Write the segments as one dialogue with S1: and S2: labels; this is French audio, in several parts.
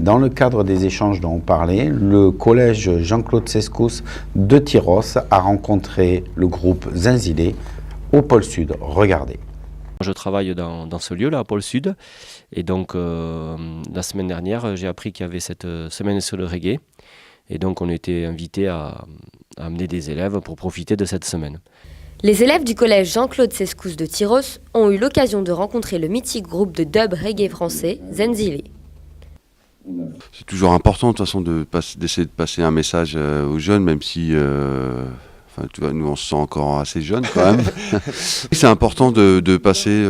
S1: Dans le cadre des échanges dont on parlait, le collège Jean-Claude Sescous de Tyrosse a rencontré le groupe Zinzilé au pôle Sud. Regardez.
S2: Je travaille dans ce lieu-là, à Pôle Sud, et donc la semaine dernière, j'ai appris qu'il y avait cette semaine sur le reggae, et donc on était invités à amener des élèves pour profiter de cette semaine.
S3: Les élèves du collège Jean-Claude Sescous de Tyrosse ont eu l'occasion de rencontrer le mythique groupe de dub reggae français Zinzilé.
S4: C'est toujours important de toute façon d'essayer de passer un message aux jeunes, même si tu vois, nous on se sent encore assez jeunes quand même. C'est important de passer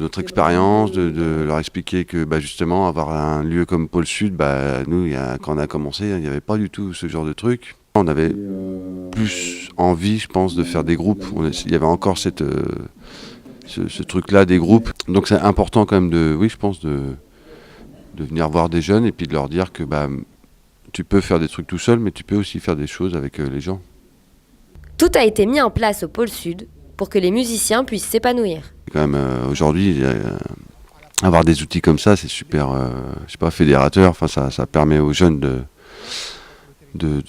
S4: notre expérience, de leur expliquer que justement avoir un lieu comme Pôle Sud, nous quand on a commencé, il n'y avait pas du tout ce genre de truc. On avait plus envie, je pense, de faire des groupes. Il y avait encore ce truc-là des groupes. Donc c'est important quand même de venir voir des jeunes et puis de leur dire que tu peux faire des trucs tout seul, mais tu peux aussi faire des choses avec les gens.
S3: Tout a été mis en place au pôle Sud pour que les musiciens puissent s'épanouir.
S4: Quand même, aujourd'hui, avoir des outils comme ça, c'est super, fédérateur. Enfin, ça permet aux jeunes de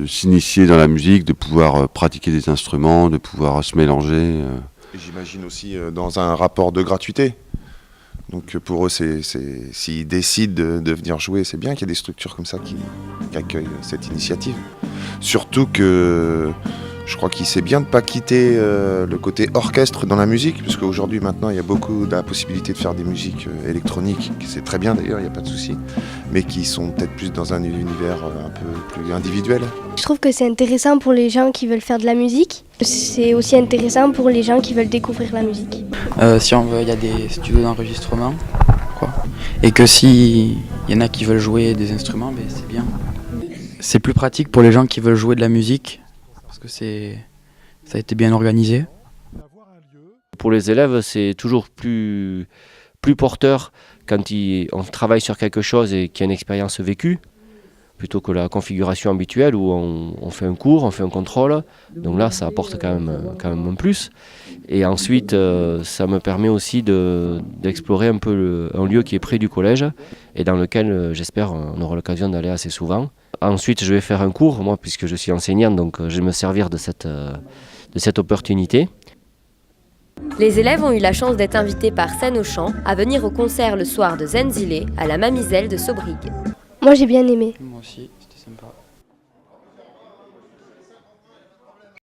S4: s'initier dans la musique, de pouvoir pratiquer des instruments, de pouvoir se mélanger.
S5: Et j'imagine aussi dans un rapport de gratuité. Donc pour eux, s'ils décident de venir jouer, c'est bien qu'il y ait des structures comme ça qui accueillent cette initiative. Surtout que je crois qu'il sait bien de ne pas quitter le côté orchestre dans la musique, parce qu'aujourd'hui, maintenant, il y a beaucoup de la possibilité de faire des musiques électroniques, c'est très bien d'ailleurs, il n'y a pas de souci, mais qui sont peut-être plus dans un univers un peu plus individuel.
S6: Je trouve que c'est intéressant pour les gens qui veulent faire de la musique. C'est aussi intéressant pour les gens qui veulent découvrir la musique.
S7: Si on veut, il y a des studios d'enregistrement, et que s'il y en a qui veulent jouer des instruments, c'est bien. C'est plus pratique pour les gens qui veulent jouer de la musique, parce que ça a été bien organisé.
S2: Pour les élèves, c'est toujours plus porteur quand on travaille sur quelque chose et qu'il y a une expérience vécue, plutôt que la configuration habituelle où on fait un cours, on fait un contrôle. Donc là, ça apporte quand même un plus. Et ensuite, ça me permet aussi d'explorer un peu un lieu qui est près du collège et dans lequel, j'espère, on aura l'occasion d'aller assez souvent. Ensuite, je vais faire un cours, moi, puisque je suis enseignant, donc je vais me servir de cette opportunité.
S3: Les élèves ont eu la chance d'être invités par Scène au Champ à venir au concert le soir de Zinzilé à la Mamizelle de Saubrigue.
S6: Moi j'ai bien aimé.
S7: Moi aussi, c'était sympa.